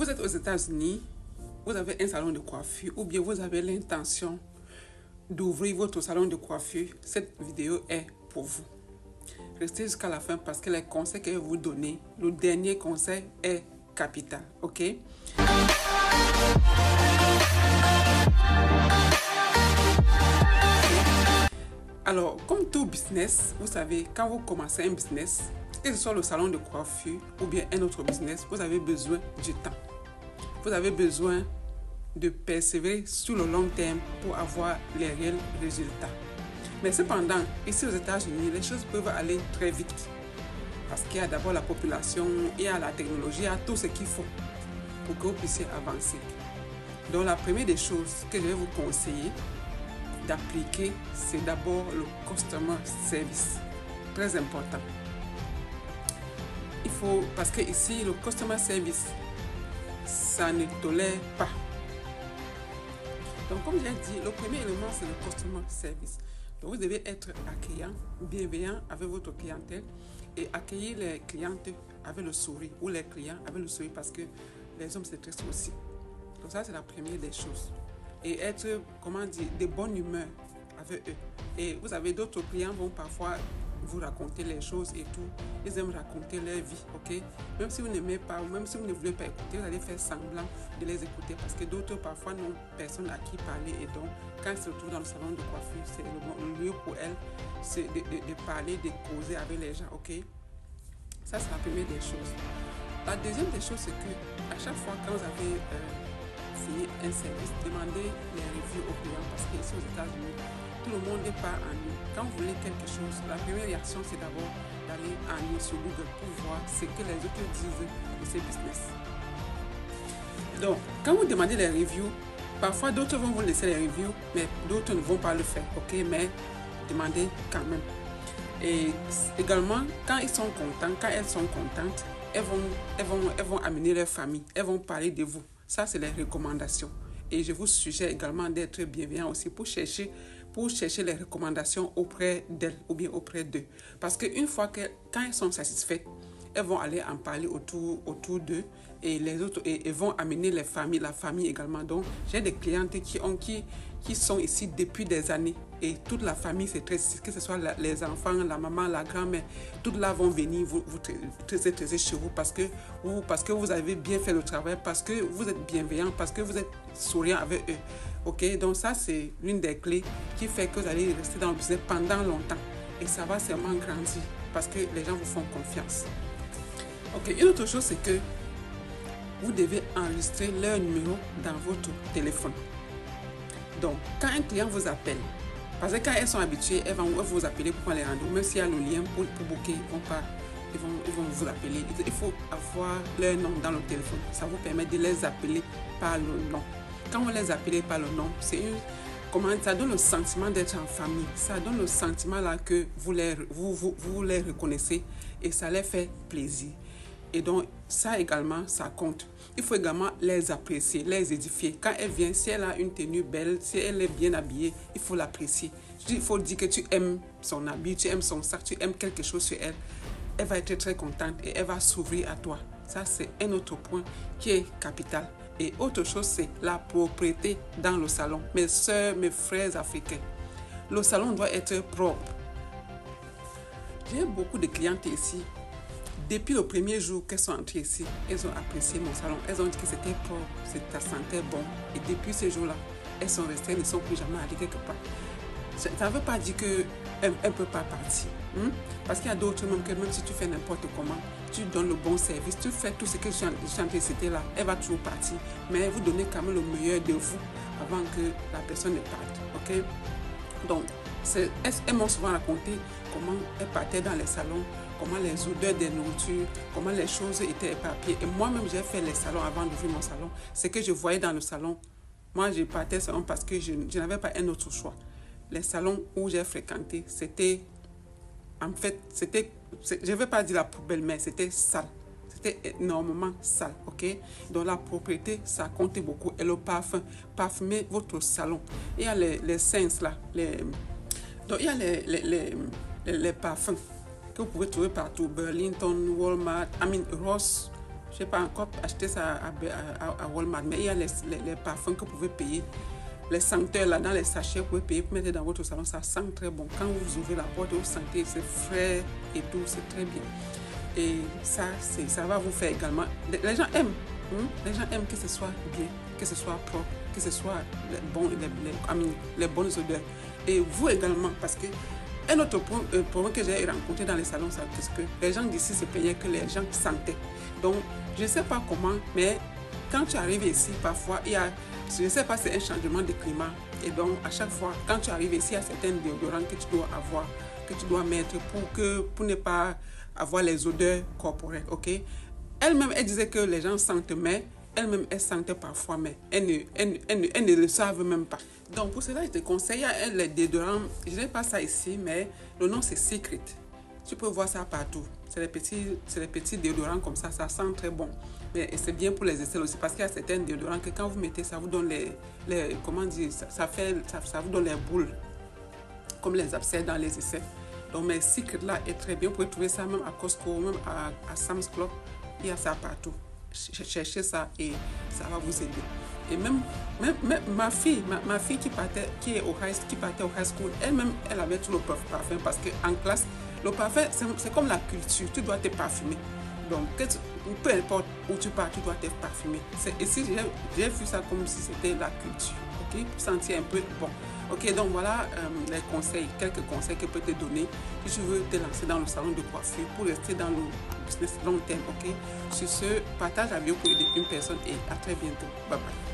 vous êtes aux États-Unis, vous avez un salon de coiffure ou bien vous avez l'intention d'ouvrir votre salon de coiffure, cette vidéo est pour vous. Restez jusqu'à la fin parce que les conseils que je vais vous donner, le dernier conseil est capital, ok? Alors, comme tout business, vous savez, quand vous commencez un business, que ce soit le salon de coiffure ou bien un autre business, vous avez besoin du temps. Vous avez besoin de persévérer sur le long terme pour avoir les réels résultats. Mais cependant, ici aux États-Unis, les choses peuvent aller très vite. Parce qu'il y a d'abord la population, il y a la technologie, il y a tout ce qu'il faut pour que vous puissiez avancer. Donc la première des choses que je vais vous conseiller d'appliquer, c'est d'abord le customer service. Très important. Il faut, parce que ici, le customer service, ça ne tolère pas. Donc comme j'ai dit, le premier élément, c'est le customer service. Donc vous devez être accueillant, bienveillant avec votre clientèle et accueillir les clientes avec le sourire ou les clients avec le sourire parce que les hommes stressent aussi. Donc ça, c'est la première des choses. Et être, comment dire, de bonne humeur avec eux. Et vous avez d'autres clients vont parfois vous raconter les choses et tout. Ils aiment raconter leur vie, ok? Même si vous n'aimez pas ou même si vous ne voulez pas écouter, vous allez faire semblant de les écouter parce que d'autres parfois n'ont personne à qui parler et donc quand ils se retrouvent dans le salon de coiffure, c'est le lieu pour elles de parler, de causer avec les gens, ok? Ça, c'est la première des choses. La deuxième des choses, c'est que à chaque fois quand vous avez fini un service, demandez les reviews aux clients parce qu'ici aux États-Unis, tout le monde n'est pas en ligne. Quand vous voulez quelque chose, la première réaction, c'est d'abord d'aller en ligne sur Google pour voir ce que les autres disent de ces business. Donc, quand vous demandez les reviews, parfois d'autres vont vous laisser les reviews, mais d'autres ne vont pas le faire, ok? Mais demandez quand même. Et également, quand ils sont contents, quand elles sont contentes, elles vont amener leur famille, elles vont parler de vous. Ça, c'est les recommandations. Et je vous suggère également d'être bienveillant aussi pour chercher les recommandations auprès d'elles ou bien auprès d'eux. Parce qu'une fois que, quand elles sont satisfaites, elles vont aller en parler autour d'eux et les autres et vont amener la famille également. Donc, j'ai des clientes qui sont ici depuis des années et toute la famille c'est très, que ce soit les enfants, la maman, la grand-mère, toutes là vont venir vous traiter chez vous parce que vous avez bien fait le travail, parce que vous êtes bienveillant, parce que vous êtes souriant avec eux. Ok, donc ça c'est l'une des clés qui fait que vous allez rester dans le business pendant longtemps et ça va seulement grandir parce que les gens vous font confiance. Ok, une autre chose c'est que vous devez enregistrer leur numéro dans votre téléphone. Donc, quand un client vous appelle, parce que quand elles sont habituées, elles vont vous appeler pour prendre les rendez-vous, même s'il y a le lien pour booker, ils vont vous appeler. Il faut avoir leur nom dans le téléphone. Ça vous permet de les appeler par le nom. Quand vous les appelez par le nom, ça donne le sentiment d'être en famille. Ça donne le sentiment là que vous les reconnaissez et ça les fait plaisir. Et donc, ça également, ça compte. Il faut également les apprécier, les édifier. Quand elle vient, si elle a une tenue belle, si elle est bien habillée, il faut l'apprécier. Il faut dire que tu aimes son habit, tu aimes son sac, tu aimes quelque chose sur elle. Elle va être très contente et elle va s'ouvrir à toi. Ça, c'est un autre point qui est capital. Et autre chose, c'est la propreté dans le salon. Mes soeurs, mes frères africains, le salon doit être propre. J'ai beaucoup de clientes ici. Depuis le premier jour qu'elles sont entrées ici, elles ont apprécié mon salon. Elles ont dit que c'était propre, ça sentait bon. Et depuis ce jour-là, elles sont restées, elles ne sont plus jamais allées quelque part. Ça ne veut pas dire qu'elles ne peuvent pas partir. Parce qu'il y a d'autres même que même si tu fais n'importe comment, tu donnes le bon service, tu fais tout ce que je suis en train de citer là, elle va toujours partir. Mais vous donnez quand même le meilleur de vous avant que la personne ne parte. Ok? Donc, elles m'ont souvent raconté comment elles partaient dans les salons, comment les odeurs des nourritures, comment les choses étaient éparpillées. Et moi-même, j'ai fait les salons avant d'ouvrir mon salon. Ce que je voyais dans le salon, moi, je partais seulement parce que je n'avais pas un autre choix. Les salons où j'ai fréquenté, c'était, en fait, je ne vais pas dire la poubelle, mais c'était sale. C'était énormément sale, ok? Donc la propriété, ça comptait beaucoup. Et le parfum, parfumer votre salon. Il y a les scents là, donc il y a les parfums que vous pouvez trouver partout. Burlington, Walmart, Ross, Je n'ai pas encore acheté ça à Walmart, mais il y a les parfums que vous pouvez payer. Les senteurs là dans les sachets, vous pouvez payer pour mettre dans votre salon, ça sent très bon. Quand vous ouvrez la porte, vous sentez, c'est frais et tout, c'est très bien. Et ça va vous faire également. Les gens aiment, les gens aiment que ce soit bien, que ce soit propre, que ce soit les bonnes odeurs. Et vous également, parce que un autre problème que j'ai rencontré dans les salons, c'est que les gens d'ici se plaignaient que les gens sentaient. Donc, je ne sais pas comment, mais quand tu arrives ici, parfois, il y a, je ne sais pas, c'est un changement de climat. Et donc, à chaque fois, quand tu arrives ici, il y a certains déodorants que tu dois avoir, que tu dois mettre pour ne pas avoir les odeurs corporelles, ok? Elle-même, elle disait que les gens sentent, mais elle-même, elle sentait parfois, mais elle ne le savent même pas. Donc, pour cela, je te conseille les déodorants. Je n'ai pas ça ici, mais le nom, c'est Secret. Tu peux voir ça partout. C'est les petits déodorants comme ça sent très bon. Mais c'est bien pour les aisselles aussi, parce qu'il y a certains déodorants que quand vous mettez, ça vous donne comment dire, ça vous donne les boules, comme les abcès dans les aisselles. Donc, mes Secret là est très bien. Vous pouvez trouver ça même à Costco, même à Sam's Club. Il y a ça partout. Cherchez ça et ça va vous aider. Et même ma fille qui partait au high school, elle-même, elle avait tout le parfum parce qu'en classe, le parfum, c'est comme la culture. Tu dois te parfumer. Donc, peu importe où tu pars, tu dois te parfumer. Ici, j'ai vu ça comme si c'était la culture. Ok, pour sentir un peu bon. Ok, donc voilà les conseils, quelques conseils que je peux te donner si tu veux te lancer dans le salon de coiffure pour rester dans le business long terme. Ok, sur ce, partage la vidéo pour aider une personne et à très bientôt. Bye bye.